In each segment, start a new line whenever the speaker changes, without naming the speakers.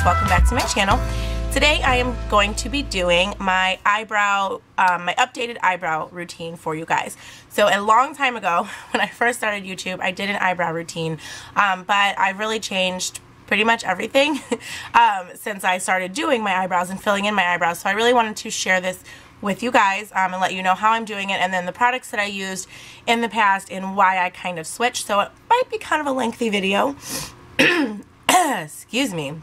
Faves. Welcome back to my channel. Today I am going to be doing my my updated eyebrow routine for you guys. So a long time ago, when I first started YouTube, I did an eyebrow routine, but I've really changed pretty much everything since I started doing my eyebrows and filling in my eyebrows. So I really wanted to share this with you guys and let you know how I'm doing it, and then the products that I used in the past and why I kind of switched. So it might be kind of a lengthy video. Excuse me.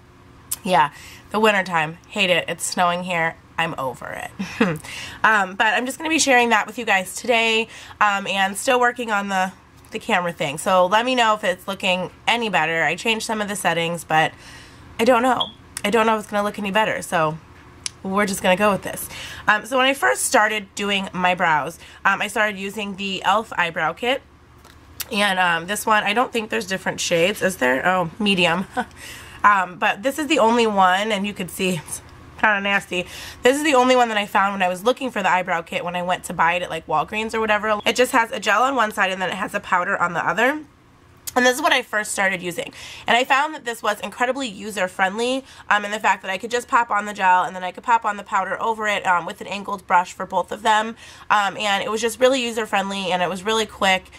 Yeah, the winter time. Hate it. It's snowing here. I'm over it. But I'm just going to be sharing that with you guys today, and still working on the camera thing. So let me know if it's looking any better. I changed some of the settings, but I don't know. I don't know if it's going to look any better. So we're just going to go with this. So when I first started doing my brows, I started using the e.l.f. eyebrow kit. And this one, I don't think there's different shades. Is there? Oh, medium. But this is the only one, and you could see it's kind of nasty. This is the only one that I found when I was looking for the eyebrow kit when I went to buy it at like Walgreens or whatever. It just has a gel on one side and then it has a powder on the other. And this is what I first started using. And I found that this was incredibly user-friendly in the fact that I could just pop on the gel and then I could pop on the powder over it with an angled brush for both of them. And it was just really user-friendly and it was really quick.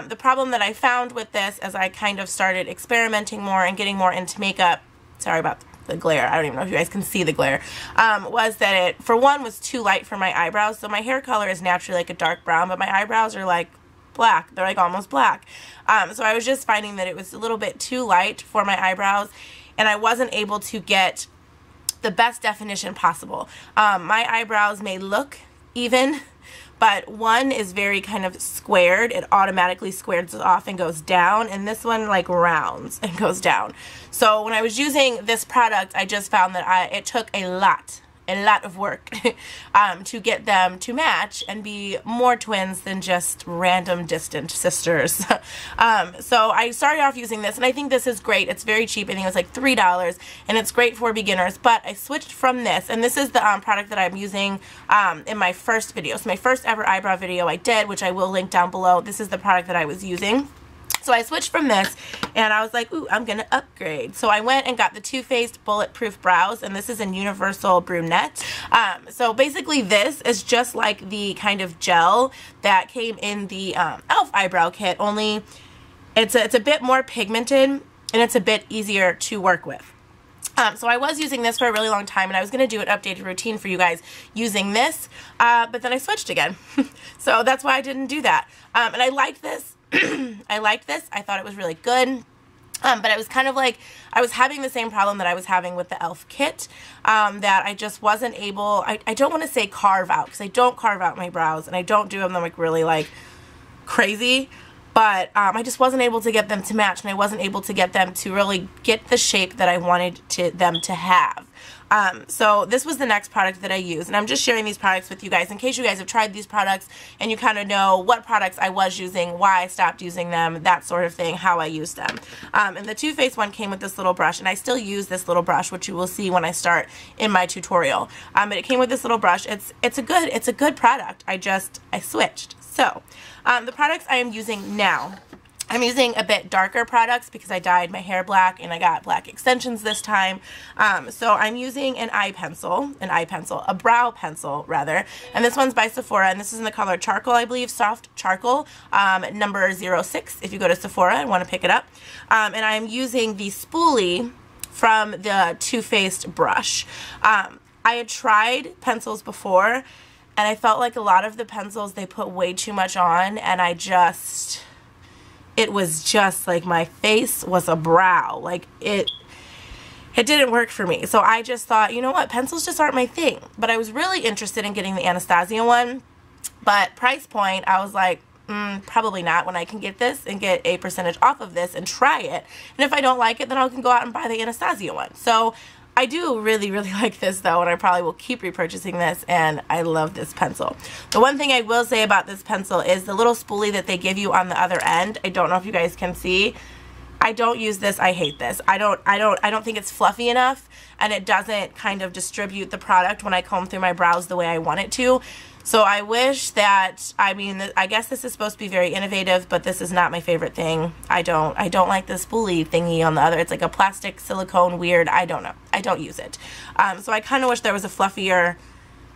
The problem that I found with this as I kind of started experimenting more and getting more into makeup, sorry about the glare, I don't even know if you guys can see the glare, was that it, for one, was too light for my eyebrows. So my hair color is naturally like a dark brown, but my eyebrows are like black. They're like almost black. So I was just finding that it was a little bit too light for my eyebrows, and I wasn't able to get the best definition possible. My eyebrows may look even, but one is very kind of squared. It automatically squares off and goes down, and this one like rounds and goes down. So when I was using this product, I just found that it took a lot of work to get them to match and be more twins than just random distant sisters. So I started off using this, and I think this is great. It's very cheap. I think it was like $3, and it's great for beginners. But I switched from this, and this is the product that I'm using in my first video. So my first ever eyebrow video I did, which I will link down below. This is the product that I was using. So I switched from this, and I was like, ooh, I'm going to upgrade. So I went and got the Too Faced Bulletproof Brows, and this is in Universal Brunette. So basically this is just like the kind of gel that came in the e.l.f. eyebrow kit, only it's a bit more pigmented, and it's a bit easier to work with. So I was using this for a really long time, and I was going to do an updated routine for you guys using this, but then I switched again. So that's why I didn't do that. And I liked this. I liked this. I thought it was really good. But it was kind of like I was having the same problem that I was having with the e.l.f. kit, that I just wasn't able, I don't want to say carve out, because I don't carve out my brows, and I don't do them like really like crazy, but I just wasn't able to get them to match, and I wasn't able to get them to really get the shape that I wanted them to have. So this was the next product that I used, and I'm just sharing these products with you guys in case you guys have tried these products and you kind of know what products I was using, why I stopped using them, that sort of thing, how I used them. And the Too Faced one came with this little brush, and I still use this little brush, which you will see when I start in my tutorial. But it came with this little brush. It's a good product. I switched. So the products I am using now, I'm using a bit darker products because I dyed my hair black and I got black extensions this time. So I'm using a brow pencil rather, and this one's by Sephora, and this is in the color charcoal, I believe, soft charcoal, number 06 if you go to Sephora and want to pick it up. And I'm using the spoolie from the Too Faced brush. I had tried pencils before, and I felt like a lot of the pencils, they put way too much on, and it was just like my face was a brow. Like it didn't work for me. So I just thought, you know what, pencils just aren't my thing. But I was really interested in getting the Anastasia one. But price point, I was like, probably not, when I can get this and get a percentage off of this and try it. And if I don't like it, then I can go out and buy the Anastasia one. So I do really, really like this though, and I probably will keep repurchasing this, and I love this pencil. The one thing I will say about this pencil is the little spoolie that they give you on the other end. I don't know if you guys can see. I don't use this. I hate this. I don't think it's fluffy enough, and it doesn't kind of distribute the product when I comb through my brows the way I want it to. So I wish that, I mean, I guess this is supposed to be very innovative, but this is not my favorite thing. I don't like the spoolie thingy on the other. It's like a plastic silicone weird. I don't know. I don't use it. So I kind of wish there was a fluffier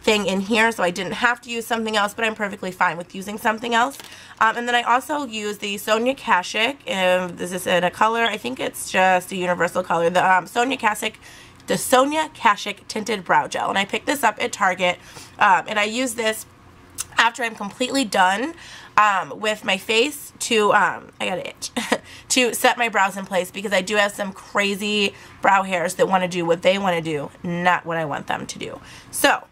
thing in here so I didn't have to use something else, but I'm perfectly fine with using something else. And then I also use the Sonia Kashuk. This is in a color, I think it's just a universal color. The Sonia Kashuk Tinted Brow Gel. And I picked this up at Target. And I use this after I'm completely done with my face to, I got an itch, to set my brows in place, because I do have some crazy brow hairs that want to do what they want to do, not what I want them to do. So,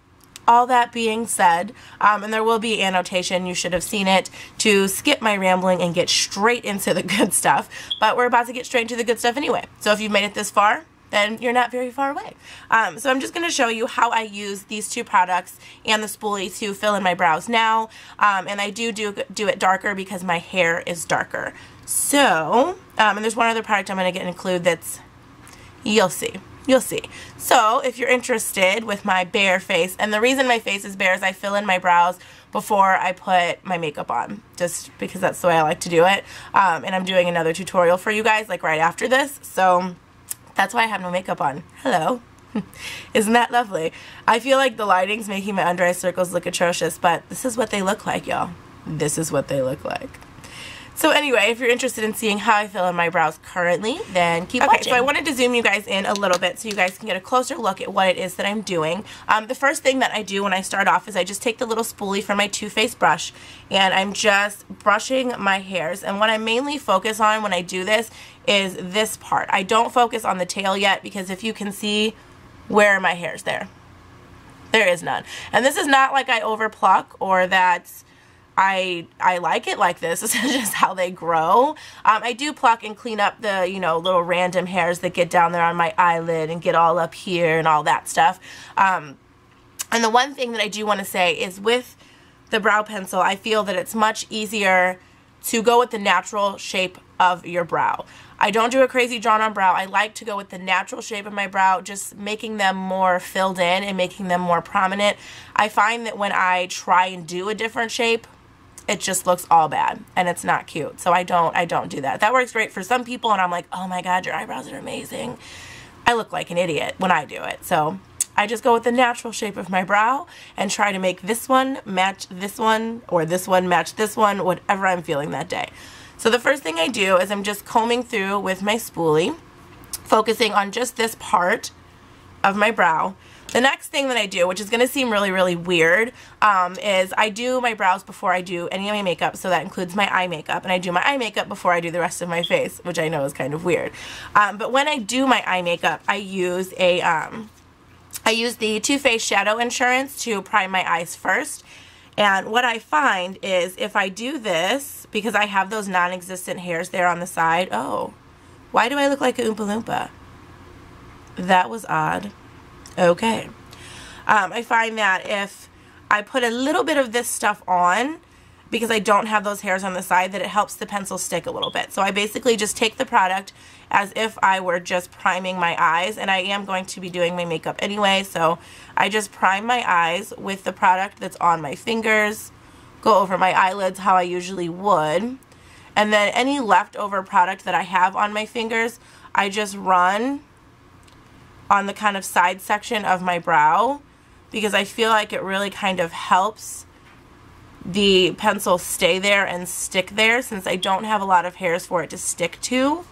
all that being said, and there will be annotation, you should have seen it, to skip my rambling and get straight into the good stuff. But we're about to get straight into the good stuff anyway. So if you've made it this far, then you're not very far away. So I'm just going to show you how I use these two products and the spoolie to fill in my brows now. And I do it darker because my hair is darker. So, and there's one other product I'm going to include that's, you'll see. You'll see. So, if you're interested with my bare face, and the reason my face is bare is I fill in my brows before I put my makeup on, just because that's the way I like to do it. And I'm doing another tutorial for you guys, like right after this, so that's why I have no makeup on. Hello. Isn't that lovely? I feel like the lighting's making my under eye circles look atrocious, but this is what they look like, y'all. This is what they look like. So anyway, if you're interested in seeing how I fill in my brows currently, then keep watching. So I wanted to zoom you guys in a little bit so you guys can get a closer look at what it is that I'm doing. The first thing that I do when I start off is I just take the little spoolie from my Too Faced brush, and I'm just brushing my hairs. And what I mainly focus on when I do this is this part. I don't focus on the tail yet, because if you can see, where are my hairs there? There is none. And this is not like I overpluck or that I like it like this. This is just how they grow. I do pluck and clean up the, you know, little random hairs that get down there on my eyelid and get all up here and all that stuff. And the one thing that I do want to say is with the brow pencil, I feel that it's much easier to go with the natural shape of your brow. I don't do a crazy drawn on brow. I like to go with the natural shape of my brow, just making them more filled in and making them more prominent. I find that when I try and do a different shape, it just looks all bad and it's not cute. So I don't do that. That works great for some people, and I'm like, oh my god, your eyebrows are amazing. I look like an idiot when I do it. So I just go with the natural shape of my brow and try to make this one match this one, or this one match this one, whatever I'm feeling that day. So the first thing I do is I'm just combing through with my spoolie, focusing on just this part of my brow. The next thing that I do, which is going to seem really, really weird, is I do my brows before I do any of my makeup, so that includes my eye makeup, and I do my eye makeup before I do the rest of my face, which I know is kind of weird. But when I do my eye makeup, I use the Too Faced Shadow Insurance to prime my eyes first. And what I find is if I do this, because I have those non-existent hairs there on the side, oh, why do I look like a Oompa Loompa? That was odd. Okay. I find that if I put a little bit of this stuff on, because I don't have those hairs on the side, that it helps the pencil stick a little bit. So I basically just take the product as if I were just priming my eyes, and I am going to be doing my makeup anyway, so I just prime my eyes with the product that's on my fingers, go over my eyelids how I usually would, and then any leftover product that I have on my fingers, I just run on the kind of side section of my brow, because I feel like it really kind of helps the pencil stay there and stick there, since I don't have a lot of hairs for it to stick to.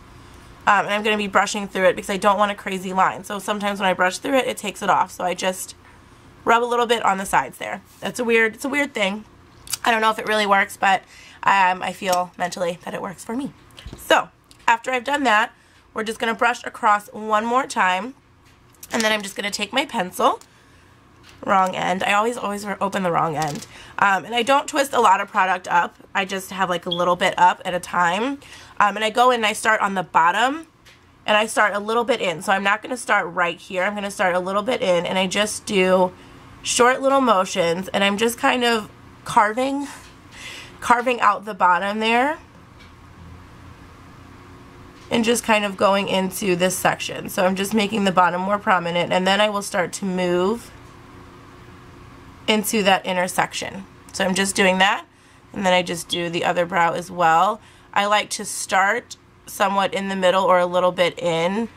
And I'm going to be brushing through it because I don't want a crazy line. So sometimes when I brush through it, it takes it off. So I just rub a little bit on the sides there. It's a weird thing. I don't know if it really works, but I feel mentally that it works for me. So after I've done that, we're just going to brush across one more time. And then I'm just going to take my pencil, wrong end. I always open the wrong end. And I don't twist a lot of product up. I just have like a little bit up at a time. And I go in and I start on the bottom, and I start a little bit in. So I'm not going to start right here. I'm going to start a little bit in, and I just do short little motions, and I'm just kind of carving out the bottom there and just kind of going into this section. So I'm just making the bottom more prominent, and then I will start to move into that intersection. So I'm just doing that, and then I just do the other brow as well. I like to start somewhat in the middle or a little bit in,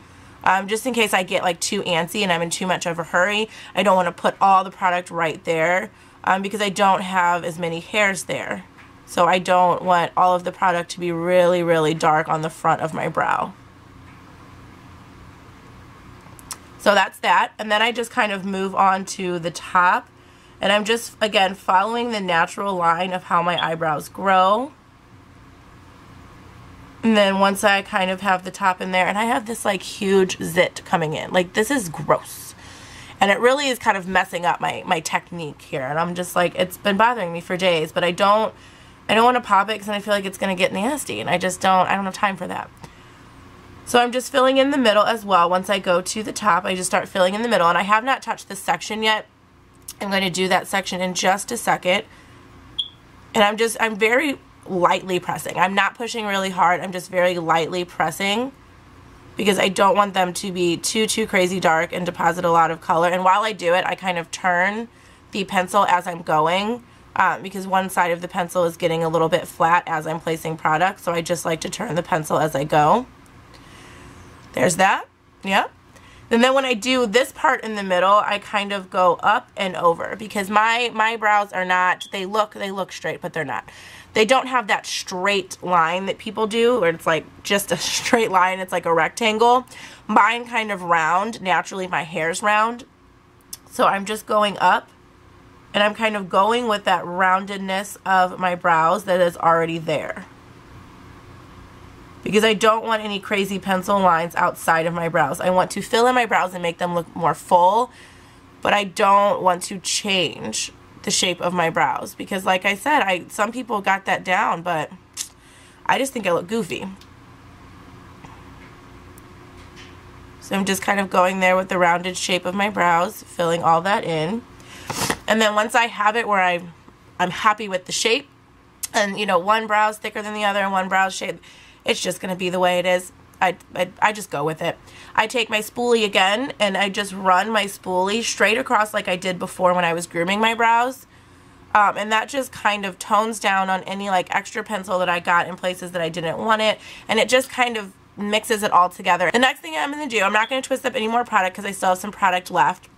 just in case I get like too antsy and I'm in too much of a hurry. I don't want to put all the product right there because I don't have as many hairs there. So I don't want all of the product to be really, really dark on the front of my brow. So that's that. And then I just kind of move on to the top. And I'm just, again, following the natural line of how my eyebrows grow. And then once I kind of have the top in there, and I have this like huge zit coming in. Like, this is gross. And it really is kind of messing up my technique here. And I'm just like, it's been bothering me for days, but I don't want to pop it because I feel like it's going to get nasty, and I don't have time for that. So I'm just filling in the middle as well. Once I go to the top, I just start filling in the middle, and I have not touched this section yet. I'm going to do that section in just a second. And I'm very lightly pressing. I'm not pushing really hard. I'm just very lightly pressing because I don't want them to be too crazy dark and deposit a lot of color. And while I do it, I kind of turn the pencil as I'm going. Because one side of the pencil is getting a little bit flat as I'm placing product, so I just like to turn the pencil as I go. There's that. Yeah. And then when I do this part in the middle, I kind of go up and over because my brows are not, they look straight, but they're not. They don't have that straight line that people do where it's like just a straight line, it's like a rectangle. Mine kind of round. Naturally my hair's round. So I'm just going up. And I'm kind of going with that roundedness of my brows that is already there. Because I don't want any crazy pencil lines outside of my brows. I want to fill in my brows and make them look more full. But I don't want to change the shape of my brows. Because like I said, some people got that down, but I just think I look goofy. So I'm just kind of going there with the rounded shape of my brows, filling all that in. And then once I have it where I'm happy with the shape, and you know, one brow's thicker than the other and one brow's shape, it's just going to be the way it is. I just go with it. I take my spoolie again and I just run my spoolie straight across like I did before when I was grooming my brows. And that just kind of tones down on any like extra pencil that I got in places that I didn't want it. And it just kind of mixes it all together. The next thing I'm going to do, I'm not going to twist up any more product because I still have some product left,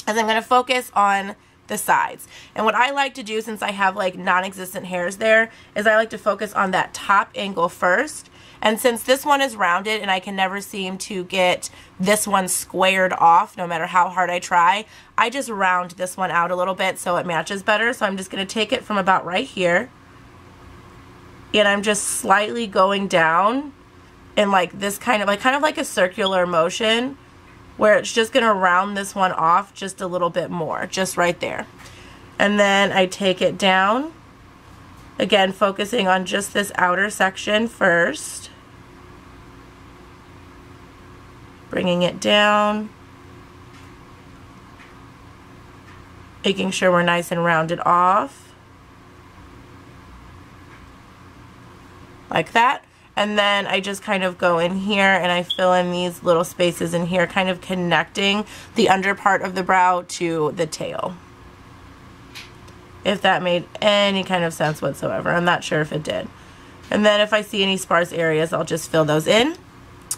is I'm going to focus on the sides. And what I like to do, since I have like non-existent hairs there, is I like to focus on that top angle first. And since this one is rounded and I can never seem to get this one squared off no matter how hard I try, I just round this one out a little bit so it matches better. So I'm just going to take it from about right here, and I'm just slightly going down in like this kind of like a circular motion, where it's just going to round this one off just a little bit more, just right there. And then I take it down, again focusing on just this outer section first, bringing it down, making sure we're nice and rounded off, like that. And then I just kind of go in here and I fill in these little spaces in here, kind of connecting the under part of the brow to the tail. If that made any kind of sense whatsoever. I'm not sure if it did. And then if I see any sparse areas, I'll just fill those in.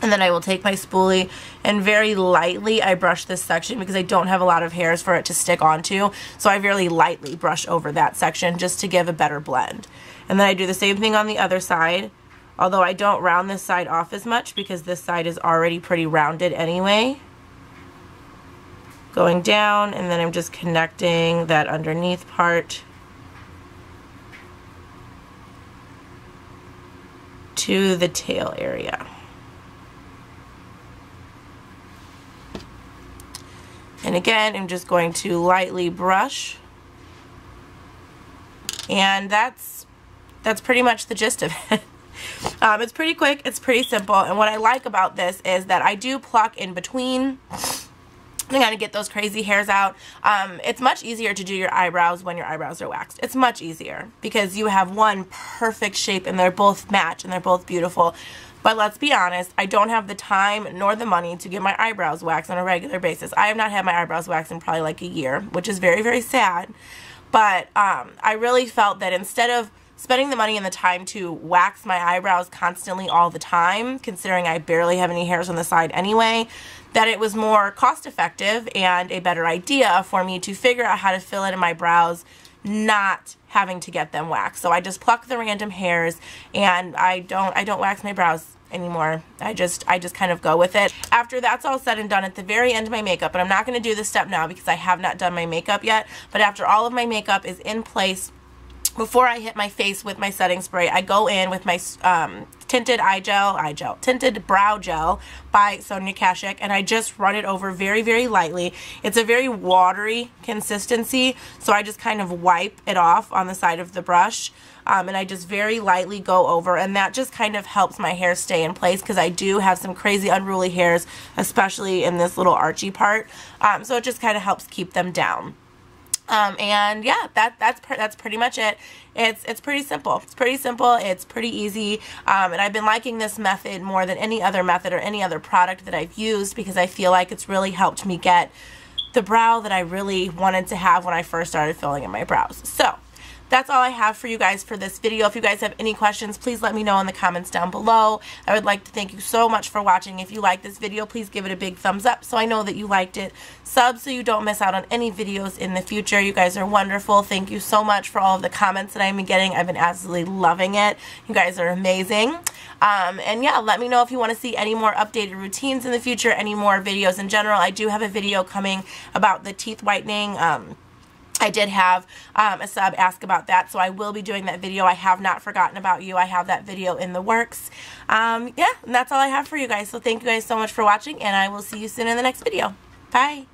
And then I will take my spoolie and very lightly I brush this section because I don't have a lot of hairs for it to stick onto. So I very lightly brush over that section just to give a better blend. And then I do the same thing on the other side. Although I don't round this side off as much because this side is already pretty rounded anyway. Going down, and then I'm just connecting that underneath part to the tail area. And again, I'm just going to lightly brush. And that's pretty much the gist of it. It's pretty quick, it's pretty simple, and what I like about this is that I do pluck in between to kind of get those crazy hairs out. It's much easier to do your eyebrows when your eyebrows are waxed. It's much easier because you have one perfect shape and they're both match and they're both beautiful. But let's be honest, I don't have the time nor the money to get my eyebrows waxed on a regular basis. I have not had my eyebrows waxed in probably like a year, which is very, very sad. But I really felt that instead of spending the money and the time to wax my eyebrows constantly all the time, considering I barely have any hairs on the side anyway, that it was more cost effective and a better idea for me to figure out how to fill in my brows, not having to get them waxed. So I just pluck the random hairs and I don't wax my brows anymore. I just kind of go with it. After that's all said and done, at the very end of my makeup, and I'm not going to do this step now because I have not done my makeup yet, but after all of my makeup is in place, before I hit my face with my setting spray, I go in with my tinted tinted brow gel by Sonia Kashuk, and I just run it over very, very lightly. It's a very watery consistency, so I just kind of wipe it off on the side of the brush, and I just very lightly go over, and that just kind of helps my hair stay in place because I do have some crazy unruly hairs, especially in this little archy part, so it just kind of helps keep them down. And yeah, that's pretty much it. It's pretty simple. It's pretty simple. It's pretty easy. And I've been liking this method more than any other method or any other product that I've used because I feel like it's really helped me get the brow that I really wanted to have when I first started filling in my brows. So that's all I have for you guys for this video. If you guys have any questions, please let me know in the comments down below. I would like to thank you so much for watching. If you like this video, please give it a big thumbs up so I know that you liked it. Sub so you don't miss out on any videos in the future. You guys are wonderful. Thank you so much for all of the comments that I've been getting. I've been absolutely loving it. You guys are amazing. And yeah, let me know if you want to see any more updated routines in the future, any more videos in general. I do have a video coming about the teeth whitening. I did have a sub ask about that, so I will be doing that video. I have not forgotten about you. I have that video in the works. Yeah, and that's all I have for you guys. So thank you guys so much for watching, and I will see you soon in the next video. Bye.